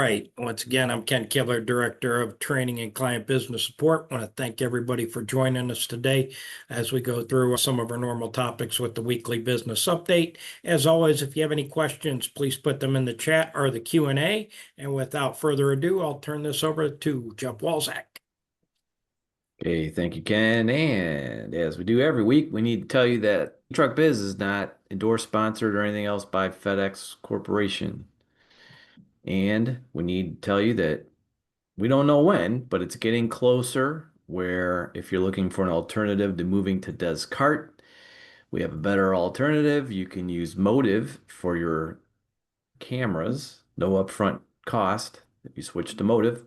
right. Once again, I'm Ken Killer, Director of Training and Client Business Support. I want to thank everybody for joining us today as we go through some of our normal topics with the weekly business update. As always, if you have any questions, please put them in the chat or the Q&A. And without further ado, I'll turn this over to Jeff Walzak. Okay, thank you, Ken. And as we do every week, we need to tell you that Truck Biz is not endorsed, sponsored, or anything else by FedEx Corporation. And we need to tell you that we don't know when, but it's getting closer. Where if you're looking for an alternative to moving to Descartes, we have a better alternative. You can use Motive for your cameras, no upfront cost if you switch to Motive.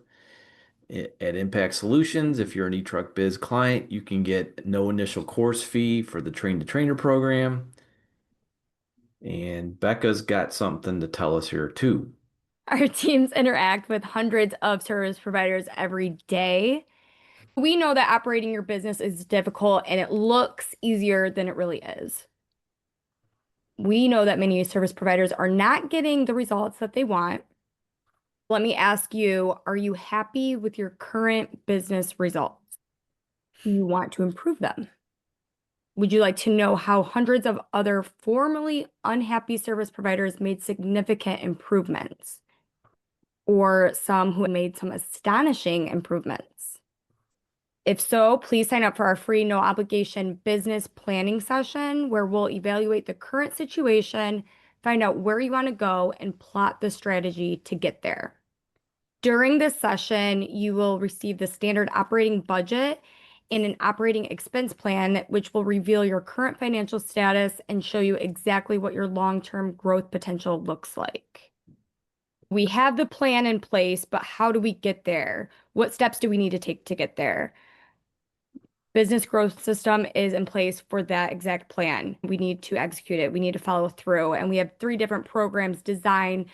At Impact Solutions, if you're an eTruck Biz client, you can get no initial course fee for the Train to Trainer program. And Becca's got something to tell us here too. Our teams interact with hundreds of service providers every day. We know that operating your business is difficult and it looks easier than it really is. We know that many service providers are not getting the results that they want. Let me ask you, are you happy with your current business results? Do you want to improve them? Would you like to know how hundreds of other formerly unhappy service providers made significant improvements? Or some who made some astonishing improvements? If so, please sign up for our free no obligation business planning session where we'll evaluate the current situation, find out where you want to go, and plot the strategy to get there. During this session, you will receive the standard operating budget and an operating expense plan, which will reveal your current financial status and show you exactly what your long-term growth potential looks like. We have the plan in place, but how do we get there? What steps do we need to take to get there? Business growth system is in place for that exact plan. We need to execute it. We need to follow through. And we have 3 different programs designed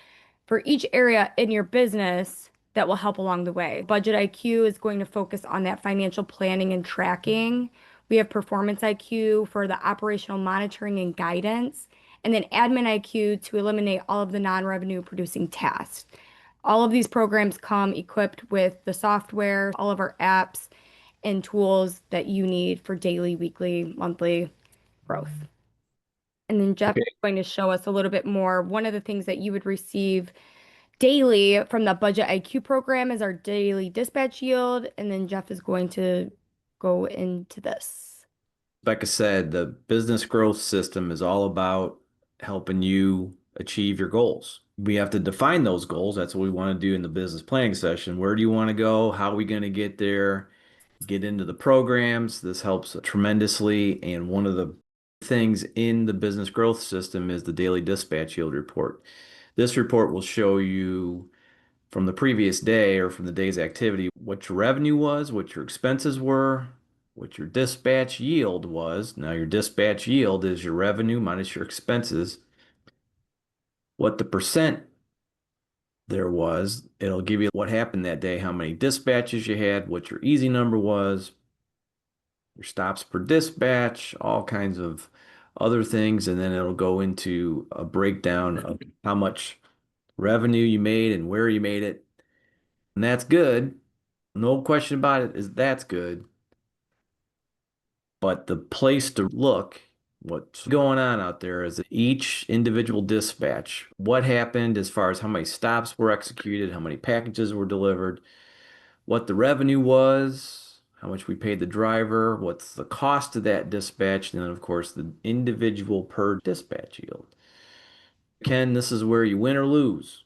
for each area in your business that will help along the way. Budget IQ is going to focus on that financial planning and tracking. We have Performance IQ for the operational monitoring and guidance. And then Admin IQ to eliminate all of the non-revenue producing tasks. All of these programs come equipped with the software, all of our apps, and tools that you need for daily, weekly, monthly growth. And then Jeff is going to show us a little bit more. One of the things that you would receive daily from the Budget IQ program is our daily dispatch yield. And then Jeff is going to go into this. Becca said the business growth system is all about helping you achieve your goals. We have to define those goals. That's what we want to do in the business planning session. Where do you want to go? How are we going to get there? Get into the programs. This helps tremendously. And one of the things in the business growth system is the daily dispatch yield report. This report will show you from the previous day or from the day's activity what your revenue was, what your expenses were, what your dispatch yield was. Now, your dispatch yield is your revenue minus your expenses. What the percent there was, it'll give you what happened that day, how many dispatches you had, what your easy number was, your stops per dispatch, all kinds of other things. And then it'll go into a breakdown of how much revenue you made and where you made it. And that's good. No question about it is that's good. But the place to look, what's going on out there is each individual dispatch, what happened as far as how many stops were executed, how many packages were delivered, what the revenue was, how much we paid the driver, what's the cost of that dispatch, and then of course the individual per dispatch yield. Ken, this is where you win or lose.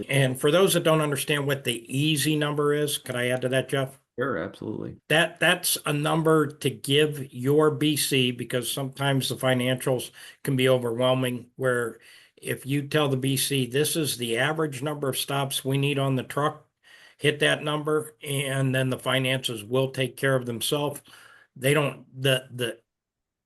And for those that don't understand what the easy number is, could I add to that, Jeff? Sure, absolutely. That's a number to give your BC because sometimes the financials can be overwhelming where if you tell the BC this is the average number of stops we need on the truck, hit that number and then the finances will take care of themselves. They don't the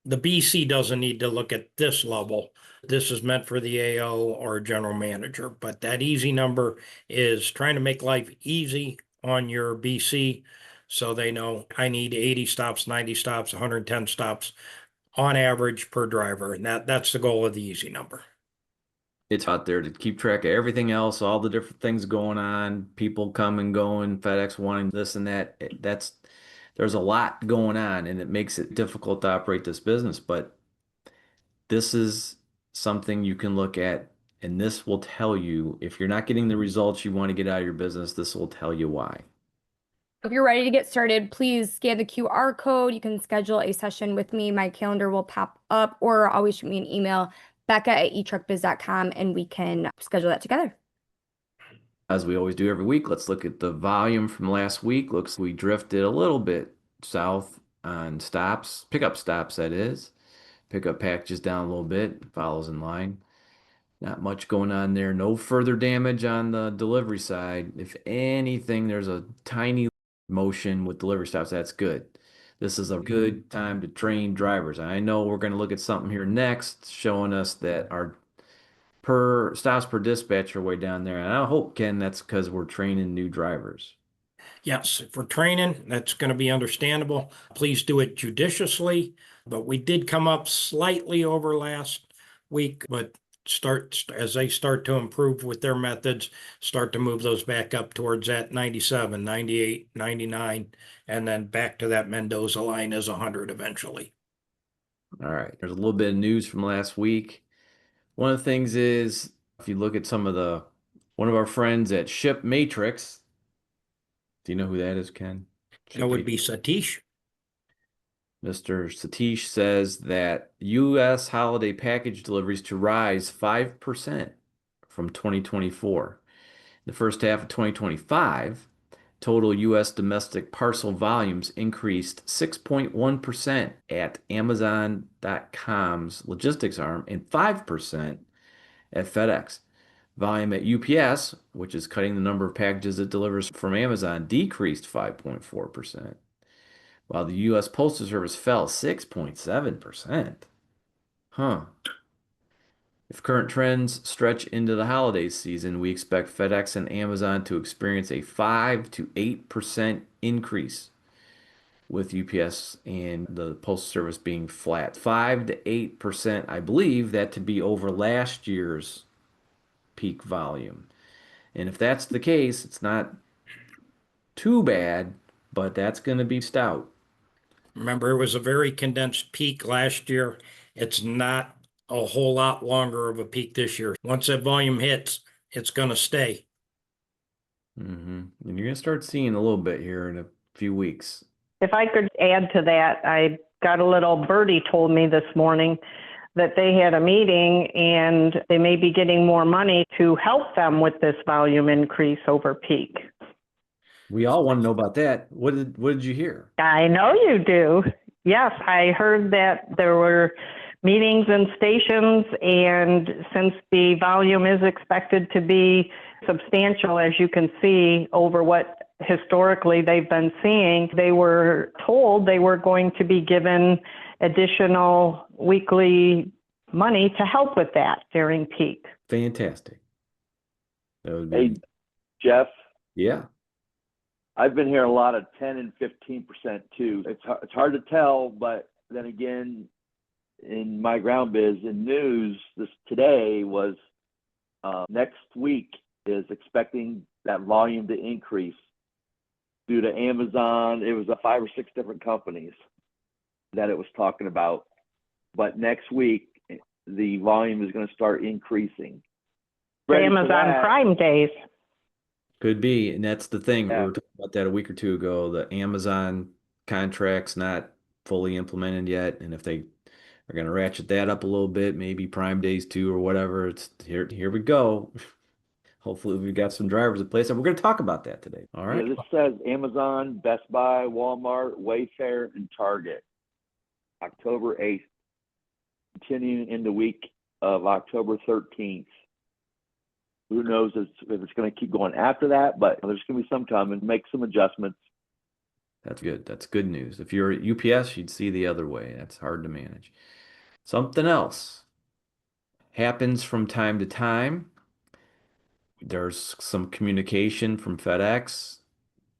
BC doesn't need to look at this level. This is meant for the AO or general manager, but that easy number is trying to make life easy on your BC so they know I need 80 stops, 90 stops, 110 stops on average per driver. And that's the goal of the easy number. It's out there to keep track of everything else, all the different things going on, people come and going, FedEx wanting this and that. There's a lot going on and it makes it difficult to operate this business. But this is something you can look at, and this will tell you if you're not getting the results you want to get out of your business, this will tell you why. If you're ready to get started, please scan the QR code. You can schedule a session with me. My calendar will pop up, or always shoot me an email, becca@etruckbiz.com, and we can schedule that together. As we always do every week, let's look at the volume from last week. Looks we drifted a little bit south on stops, pickup stops, that is. Pickup packages down a little bit, follows in line. Not much going on there. No further damage on the delivery side. If anything, there's a tiny motion with delivery stops. That's good. This is a good time to train drivers. I know we're going to look at something here next showing us that our per stops per dispatch are way down there. And I hope, Ken, that's because we're training new drivers. Yes, if we're training, that's going to be understandable. Please do it judiciously. But we did come up slightly over last week, but as they start to improve with their methods, start to move those back up towards that 97, 98, 99, and then back to that Mendoza line as 100 eventually. All right. There's a little bit of news from last week. One of the things is if you look at one of our friends at Ship Matrix, do you know who that is, Ken? That would be Satish. Mr. Satish says that U.S. holiday package deliveries to rise 5% from 2024. The first half of 2025, total U.S. domestic parcel volumes increased 6.1% at Amazon.com's logistics arm and 5% at FedEx. Volume at UPS, which is cutting the number of packages it delivers from Amazon, decreased 5.4%, while the U.S. Postal Service fell 6.7%. Huh. If current trends stretch into the holiday season, we expect FedEx and Amazon to experience a 5 to 8% increase, with UPS and the Postal Service being flat. 5 to 8%, I believe that to be over last year's peak volume. And if that's the case, it's not too bad, but that's going to be stout. Remember, it was a very condensed peak last year. It's not a whole lot longer of a peak this year. Once that volume hits, it's going to stay. And you're going to start seeing a little bit here in a few weeks. If I could add to that, I got a little birdie told me this morning that they had a meeting and they may be getting more money to help them with this volume increase over peak. We all want to know about that. What did you hear? I know you do. Yes, I heard that there were meetings and stations, and since the volume is expected to be substantial, as you can see, over what historically they've been seeing, they were told they were going to be given additional weekly money to help with that during peak. Fantastic. That would be, Hey, Jeff, yeah. I've been hearing a lot of 10 and 15% too. It's hard to tell, but then again, in my ground biz, in news, this today was next week is expecting that volume to increase due to Amazon. It was 5 or 6 different companies that it was talking about. But next week, the volume is going to start increasing. Ready for Amazon that. Prime days. Could be. And that's the thing. Yeah. We were talking about that a week or two ago. The Amazon contract's not fully implemented yet. And if they are going to ratchet that up a little bit, maybe Prime Days too or whatever, it's here we go. Hopefully we've got some drivers in place. And we're going to talk about that today. All right. Yeah, this says Amazon, Best Buy, Walmart, Wayfair, and Target. October 8th, continuing in the week of October 13th. Who knows if it's going to keep going after that, but there's going to be some time and make some adjustments. That's good. That's good news. If you're at UPS, you'd see the other way. That's hard to manage. Something else happens from time to time. There's some communication from FedEx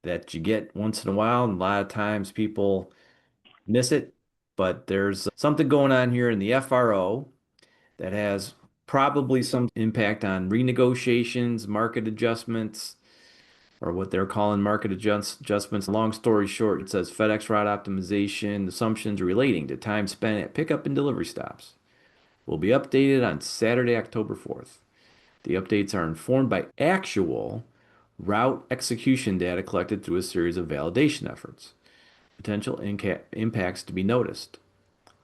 that you get once in a while, and a lot of times people miss it. But there's something going on here in the FRO that has Probably some impact on renegotiations, market adjustments, or what they're calling market adjustments. Long story short, it says FedEx route optimization assumptions relating to time spent at pickup and delivery stops will be updated on Saturday, October 4th. The updates are informed by actual route execution data collected through a series of validation efforts. Potential impacts to be noticed.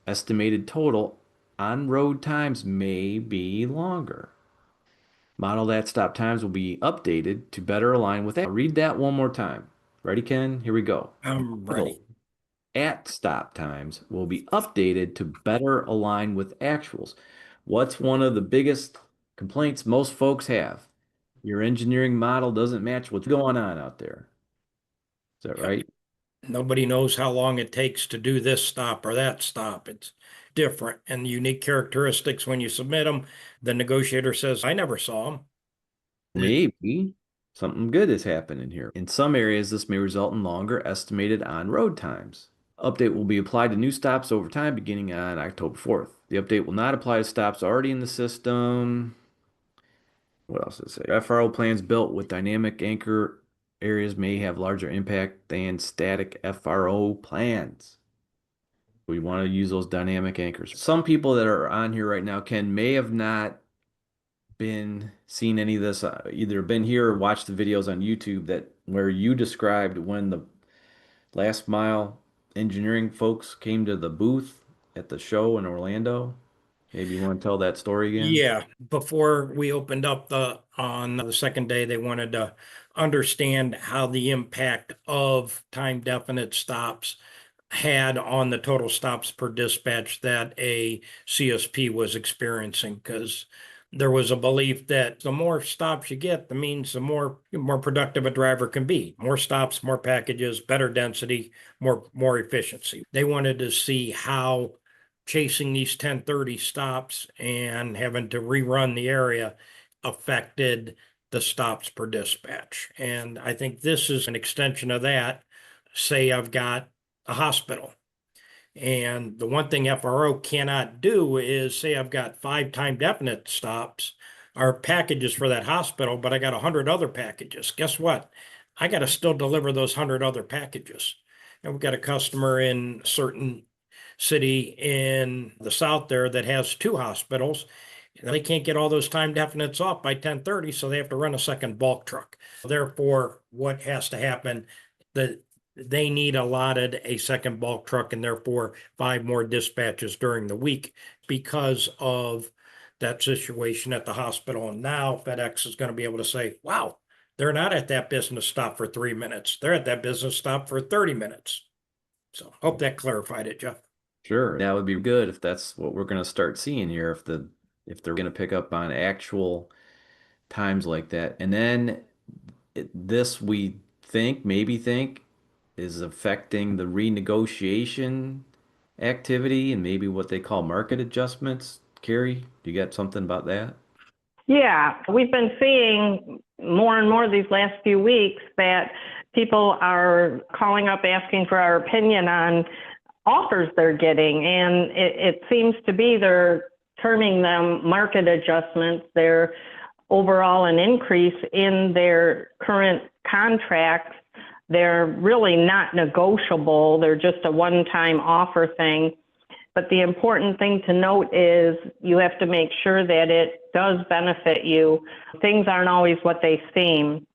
Estimated total on-road times may be longer. Model at stop times will be updated to better align with that. I'll read that one more time. Ready, Ken? Here we go. I'm ready. At stop times will be updated to better align with actuals. What's one of the biggest complaints most folks have? Your engineering model doesn't match what's going on out there. Is that Yep. right? Nobody knows how long it takes to do this stop or that stop. It's different and unique characteristics when you submit them. The negotiator says, I never saw them. Maybe something good is happening here. In some areas, this may result in longer estimated on-road times. Update will be applied to new stops over time beginning on October 4th. The update will not apply to stops already in the system. What else does it say? FRO plans built with dynamic anchor areas may have larger impact than static FRO plans. We want to use those dynamic anchors. Some people that are on here right now, Ken, may have not been seen any of this, either been here or watched the videos on YouTube that where you described when the last mile engineering folks came to the booth at the show in Orlando. Maybe you want to tell that story again? Yeah, before we opened up on the second day, they wanted to understand how the impact of time definite stops had on the total stops per dispatch that a CSP was experiencing, because there was a belief that the more stops you get, that means the more productive a driver can be. More stops, more packages, better density, more efficiency. They wanted to see how chasing these 1030 stops and having to rerun the area affected the stops per dispatch. And I think this is an extension of that. Say I've got a hospital, and the one thing FRO cannot do is say I've got 5 time definite stops or packages for that hospital, but I got 100 other packages. Guess what? I got to still deliver those 100 other packages. And we've got a customer in a certain city in the south there that has 2 hospitals. They can't get all those time definites off by 1030, so they have to run a second bulk truck. Therefore, what has to happen, that they need allotted a second bulk truck and therefore 5 more dispatches during the week because of that situation at the hospital. And now FedEx is going to be able to say, wow, they're not at that business stop for 3 minutes. They're at that business stop for 30 minutes. So hope that clarified it, Jeff. Sure. That would be good if that's what we're going to start seeing here, if they're going to pick up on actual times like that. And then this we maybe think is affecting the renegotiation activity and maybe what they call market adjustments. Carrie, do you got something about that? Yeah, we've been seeing more and more these last few weeks that people are calling up asking for our opinion on offers they're getting. And it seems to be they're terming them market adjustments. They're overall an increase in their current contracts. They're really not negotiable. They're just a one-time offer thing. But the important thing to note is you have to make sure that it does benefit you. Things aren't always what they seem.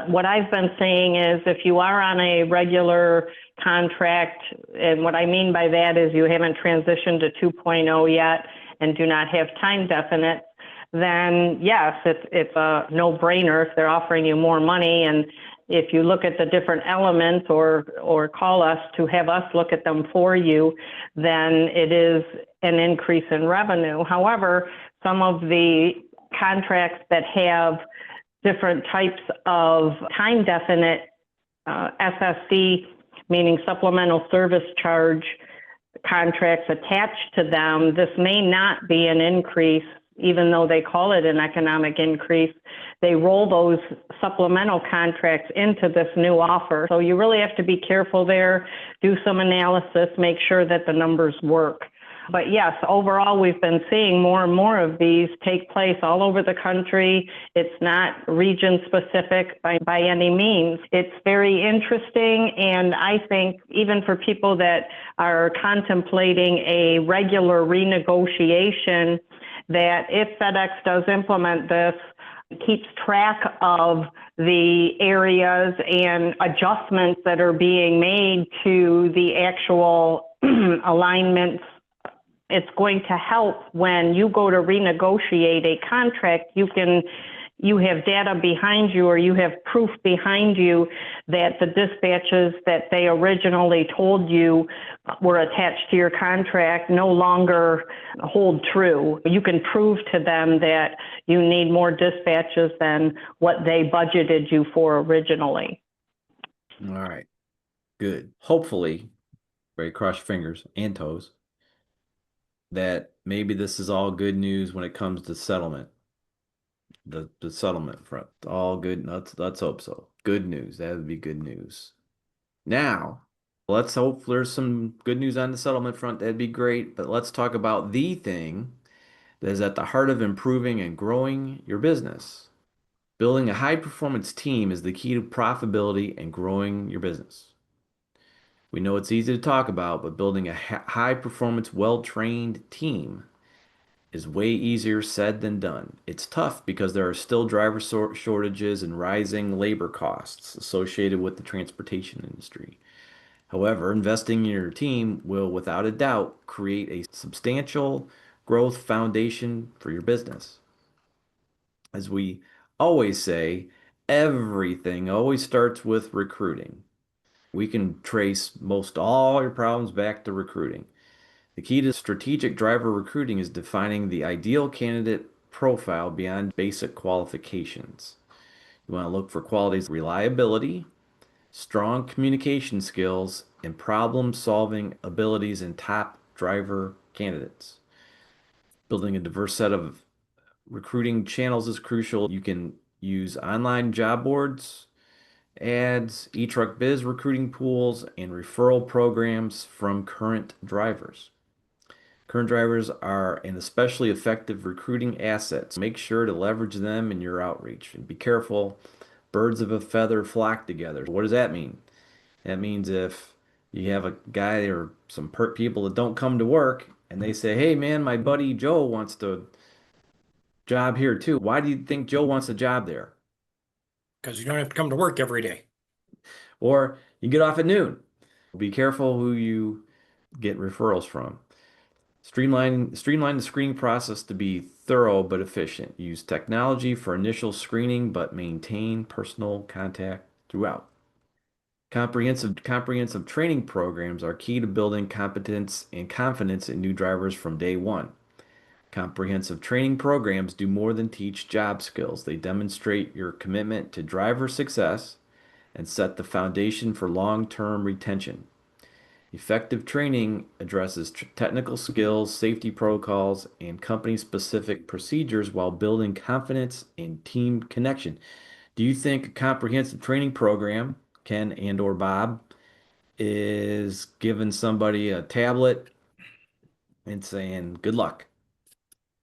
What I've been saying is if you are on a regular contract, and what I mean by that is you haven't transitioned to 2.0 yet and do not have time definite, then yes, it's a no-brainer if they're offering you more money. And if you look at the different elements or call us to have us look at them for you, then it is an increase in revenue. However, some of the contracts that have different types of time definite SSC, meaning supplemental service charge contracts attached to them, this may not be an increase, even though they call it an economic increase. They roll those supplemental contracts into this new offer. So you really have to be careful there, do some analysis, make sure that the numbers work. But yes, overall, we've been seeing more and more of these take place all over the country. It's not region specific by any means. It's very interesting. And I think even for people that are contemplating a regular renegotiation, that if FedEx does implement this, keeps track of the areas and adjustments that are being made to the actual alignments, it's going to help when you go to renegotiate a contract. You have data behind you, or you have proof behind you that the dispatches that they originally told you were attached to your contract no longer hold true. You can prove to them that you need more dispatches than what they budgeted you for originally. All right, good. Hopefully, very cross your fingers and toes, that maybe this is all good news when it comes to settlement. The settlement front. All good. Let's hope so. Good news. That would be good news. Now, let's hope there's some good news on the settlement front. That'd be great. But let's talk about the thing that is at the heart of improving and growing your business. Building a high performance team is the key to profitability and growing your business. We know it's easy to talk about, but building a high performance, well trained team is way easier said than done. It's tough because there are still driver shortages and rising labor costs associated with the transportation industry. However, investing in your team will, without a doubt, create a substantial growth foundation for your business. As we always say, everything always starts with recruiting. We can trace most all your problems back to recruiting. The key to strategic driver recruiting is defining the ideal candidate profile beyond basic qualifications. You want to look for qualities: reliability, strong communication skills, and problem-solving abilities in top driver candidates. Building a diverse set of recruiting channels is crucial. You can use online job boards, ads, eTruck Biz recruiting pools, and referral programs from current drivers. Current drivers are an especially effective recruiting asset. So make sure to leverage them in your outreach. And be careful, birds of a feather flock together. What does that mean? That means if you have a guy or some people that don't come to work and they say, hey man, my buddy Joe wants to job here too. Why do you think Joe wants a job there? Because you don't have to come to work every day. Or you get off at noon. Be careful who you get referrals from. Streamline the screening process to be thorough but efficient. Use technology for initial screening, but maintain personal contact throughout. Comprehensive training programs are key to building competence and confidence in new drivers from day one. Comprehensive training programs do more than teach job skills. They demonstrate your commitment to driver success and set the foundation for long-term retention. Effective training addresses technical skills, safety protocols, and company-specific procedures while building confidence and team connection. Do you think a comprehensive training program, Ken and/or Bob, is giving somebody a tablet and saying, good luck?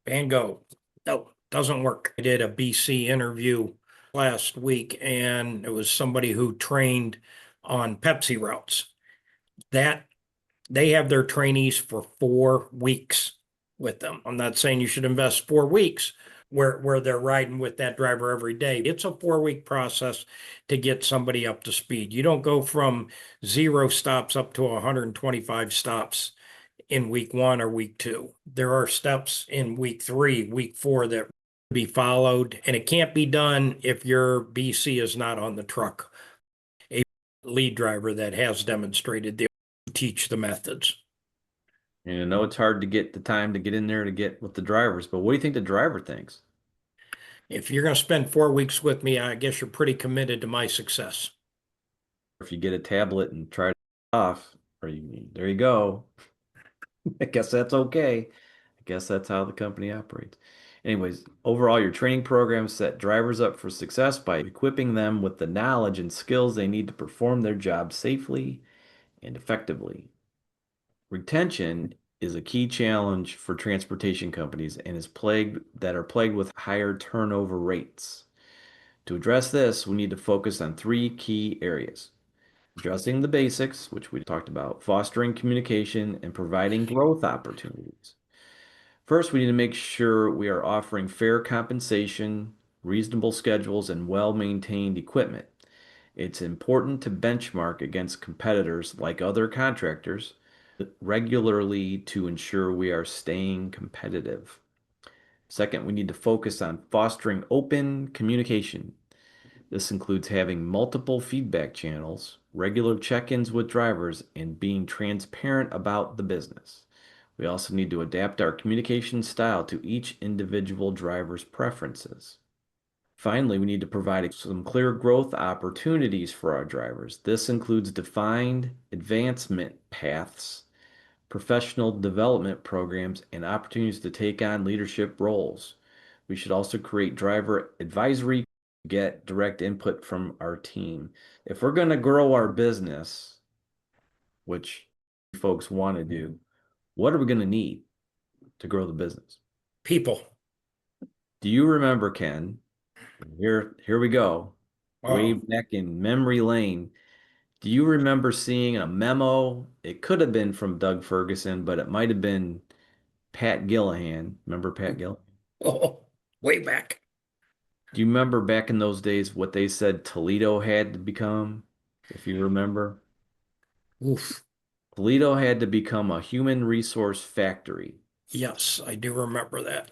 And go. No, doesn't work. I did a BC interview last week, and it was somebody who trained on Pepsi routes. That they have their trainees for 4 weeks with them. I'm not saying you should invest 4 weeks where they're riding with that driver every day. It's a 4-week process to get somebody up to speed. You don't go from 0 stops up to 125 stops in week 1 or week 2. There are steps in week 3, week 4 that be followed, and it can't be done if your BC is not on the truck. A lead driver that has demonstrated they teach the methods. And I know it's hard to get the time to get in there to get with the drivers, but what do you think the driver thinks? If you're going to spend 4 weeks with me, I guess you're pretty committed to my success. If you get a tablet and try it off, there you go. I guess that's okay. I guess that's how the company operates. Anyways, overall, your training programs set drivers up for success by equipping them with the knowledge and skills they need to perform their job safely and effectively. Retention is a key challenge for transportation companies and is plagued with higher turnover rates. To address this, we need to focus on three key areas: addressing the basics, which we talked about, fostering communication, and providing growth opportunities. First, we need to make sure we are offering fair compensation, reasonable schedules, and well-maintained equipment. It's important to benchmark against competitors like other contractors regularly to ensure we are staying competitive. Second, we need to focus on fostering open communication. This includes having multiple feedback channels, regular check-ins with drivers, and being transparent about the business. We also need to adapt our communication style to each individual driver's preferences. Finally, we need to provide some clear growth opportunities for our drivers. This includes defined advancement paths, professional development programs, and opportunities to take on leadership roles. We should also create driver advisory, get direct input from our team. If we're going to grow our business, which folks want to do, what are we going to need to grow the business? People. Do you remember, Ken? Here we go. Way Uh, back in memory lane. Do you remember seeing a memo? It could have been from Doug Ferguson, but it might have been Pat Gillahan. Remember Pat Gillahan? oh, way back. Do you remember back in those days what they said Toledo had to become? If you remember, Oof. Toledo had to become a human resource factory. Yes, I do remember that.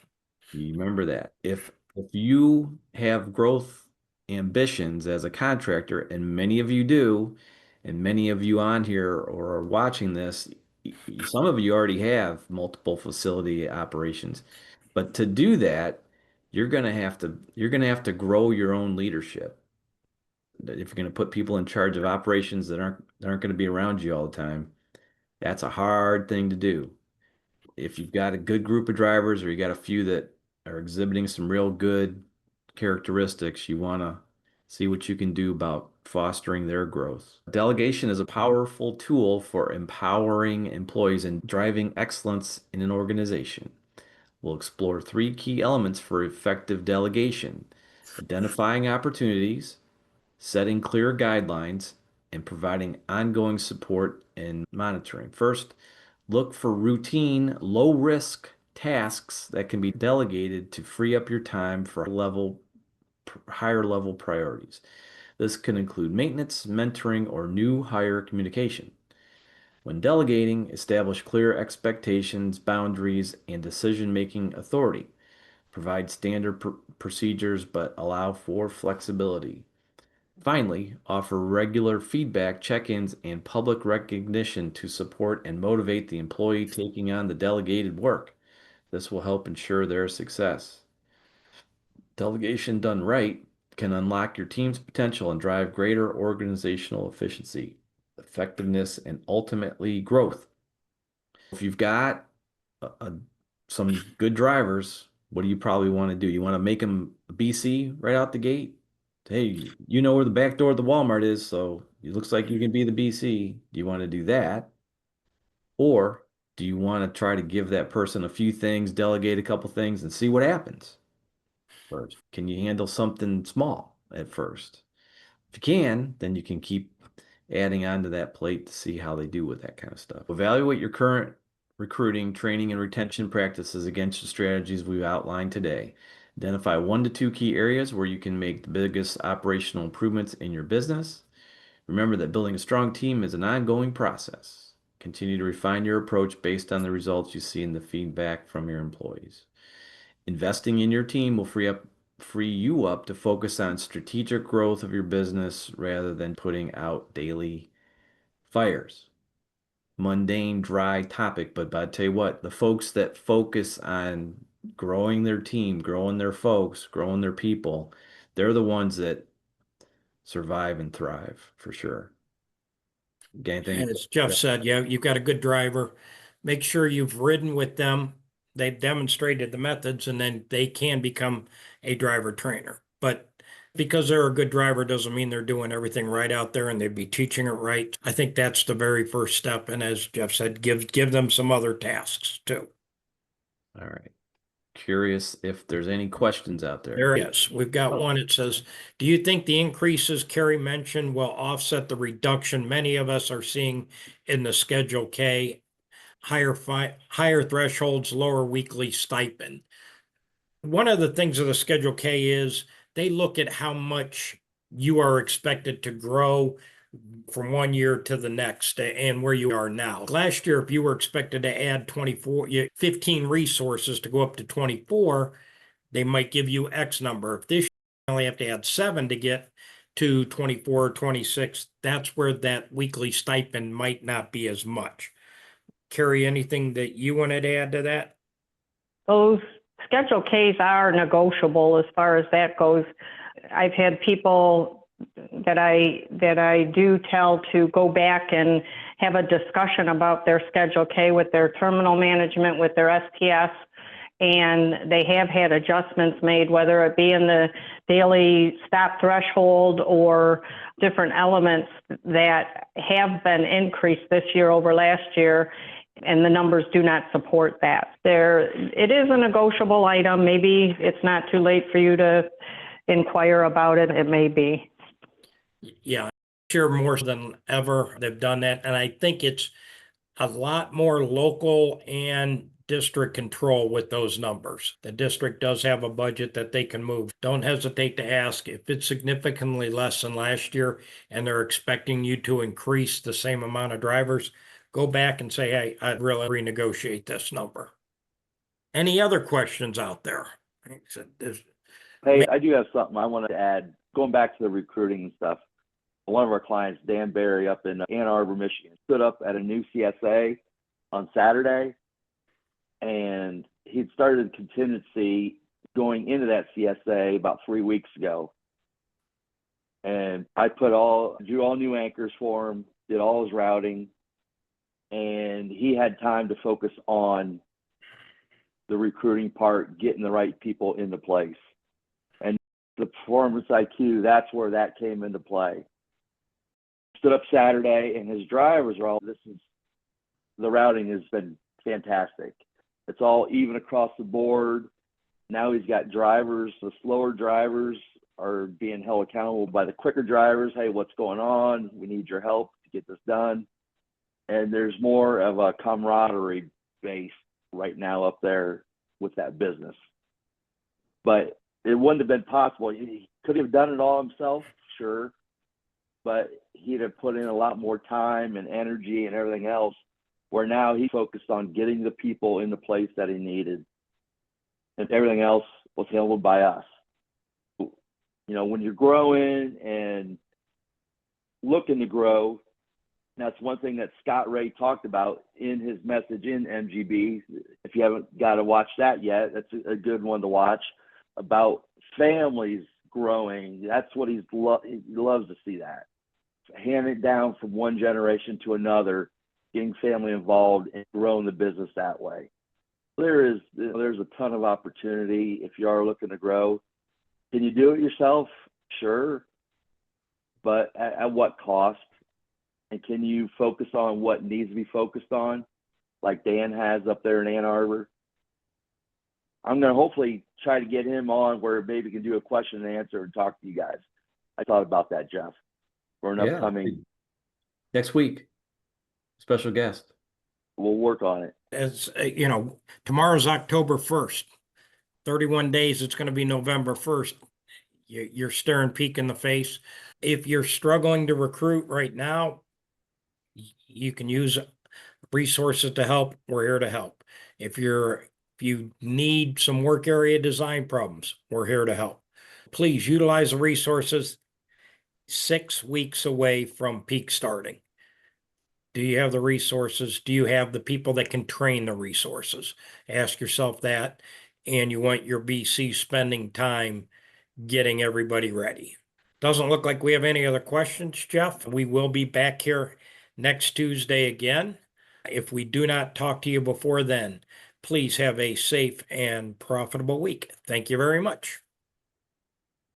You remember that. If you have growth ambitions as a contractor, and many of you do, and many of you on here or are watching this, some of you already have multiple facility operations. But to do that, you're gonna have to grow your own leadership. If you're gonna put people in charge of operations that aren't gonna be around you all the time, that's a hard thing to do. If you've got a good group of drivers or you got a few that are exhibiting some real good characteristics, you want to see what you can do about fostering their growth. Delegation is a powerful tool for empowering employees and driving excellence in an organization. We'll explore three key elements for effective delegation: identifying opportunities, setting clear guidelines, and providing ongoing support and monitoring. First, look for routine, low risk tasks that can be delegated to free up your time for higher level priorities. This can include maintenance, mentoring, or new hire communication. When delegating, establish clear expectations, boundaries, and decision-making authority. Provide standard procedures, but allow for flexibility. Finally, offer regular feedback, check-ins, and public recognition to support and motivate the employee taking on the delegated work. This will help ensure their success. Delegation done right can unlock your team's potential and drive greater organizational efficiency, effectiveness, and ultimately growth. If you've got some good drivers, what do you probably want to do? You want to make them BC right out the gate? Hey, you know where the back door of the Walmart is, so it looks like you can be the BC. Do you want to do that? Or do you want to try to give that person a few things, delegate a couple things, and see what happens first? Can you handle something small at first? If you can, then you can keep adding on to that plate to see how they do with that kind of stuff. Evaluate your current recruiting, training, and retention practices against the strategies we've outlined today. Identify 1 to 2 key areas where you can make the biggest operational improvements in your business. Remember that building a strong team is an ongoing process. Continue to refine your approach based on the results you see in the feedback from your employees. Investing in your team will free you up to focus on strategic growth of your business rather than putting out daily fires. Mundane, dry topic, but I tell you what, the folks that focus on growing their team, growing their folks, growing their people, they're the ones that survive and thrive for sure. And as Jeff said, yeah, you've got a good driver. Make sure you've ridden with them. They've demonstrated the methods, and then they can become a driver trainer. But Because they're a good driver doesn't mean they're doing everything right out there and they'd be teaching it right. I think that's the very first step. And as Jeff said, give them some other tasks too. All right. Curious if there's any questions out there. There is. We've got one. It says, do you think the increases Kerry mentioned will offset the reduction many of us are seeing in the Schedule K, higher thresholds, lower weekly stipend? One of the things of the Schedule K is they look at how much you are expected to grow from one year to the next and where you are now. Last year, if you were expected to add 15 resources to go up to 24, they might give you X number. If this year you only have to add 7 to get to 24 or 26, that's where that weekly stipend might not be as much. Carrie, anything that you wanted to add to that? Those Schedule Ks are negotiable as far as that goes. I've had people that I do tell to go back and have a discussion about their Schedule K with their terminal management, with their STS, and they have had adjustments made, whether it be in the daily stop threshold or different elements that have been increased this year over last year, and the numbers do not support that. It is a negotiable item. Maybe it's not too late for you to inquire about it. It may be. Yeah, sure, more than ever they've done that. And I think it's a lot more local and district control with those numbers. The district does have a budget that they can move. Don't hesitate to ask if it's significantly less than last year and they're expecting you to increase the same amount of drivers. Go back and say, hey, I'd really renegotiate this number. Any other questions out there? Hey, I do have something I wanted to add. Going back to the recruiting and stuff, one of our clients, Dan Barry, up in Ann Arbor, Michigan, stood up at a new CSA on Saturday, and he'd started a contingency going into that CSA about 3 weeks ago. And I drew all new anchors for him, did all his routing, and he had time to focus on the recruiting part, getting the right people into place. And the performance IQ, that's where that came into play. Stood up Saturday, and his drivers are all, the routing has been fantastic. It's all even across the board. Now he's got drivers, the slower drivers are being held accountable by the quicker drivers. Hey, what's going on? We need your help to get this done. And there's more of a camaraderie base right now up there with that business. But it wouldn't have been possible. He could have done it all himself, sure, but he'd have put in a lot more time and energy and everything else, where now he focused on getting the people in the place that he needed, and everything else was handled by us. You know, when you're growing and looking to grow, that's one thing that Scott Ray talked about in his message in MGB. If you haven't got to watch that yet, that's a good one to watch, about families growing. That's what he loves to see, that. Hand it down from one generation to another, getting family involved and growing the business that way. There's a ton of opportunity if you are looking to grow. Can you do it yourself? Sure. But at what cost? And can you focus on what needs to be focused on, like Dan has up there in Ann Arbor? I'm going to hopefully try to get him on where maybe we can do a question and answer and talk to you guys. I thought about that, Jeff, for an upcoming. Next week, special guest. We'll work on it. As you know, tomorrow's October 1st. 31 days, it's going to be November 1st. You're staring Peak in the face. If you're struggling to recruit right now, you can use resources to help. We're here to help. If you need some work area design problems, we're here to help. Please utilize the resources. 6 weeks away from Peak starting. Do you have the resources? Do you have the people that can train the resources? Ask yourself that. And you want your BC spending time getting everybody ready. Doesn't look like we have any other questions, Jeff. We will be back here next Tuesday again. If we do not talk to you before then, please have a safe and profitable week. Thank you very much.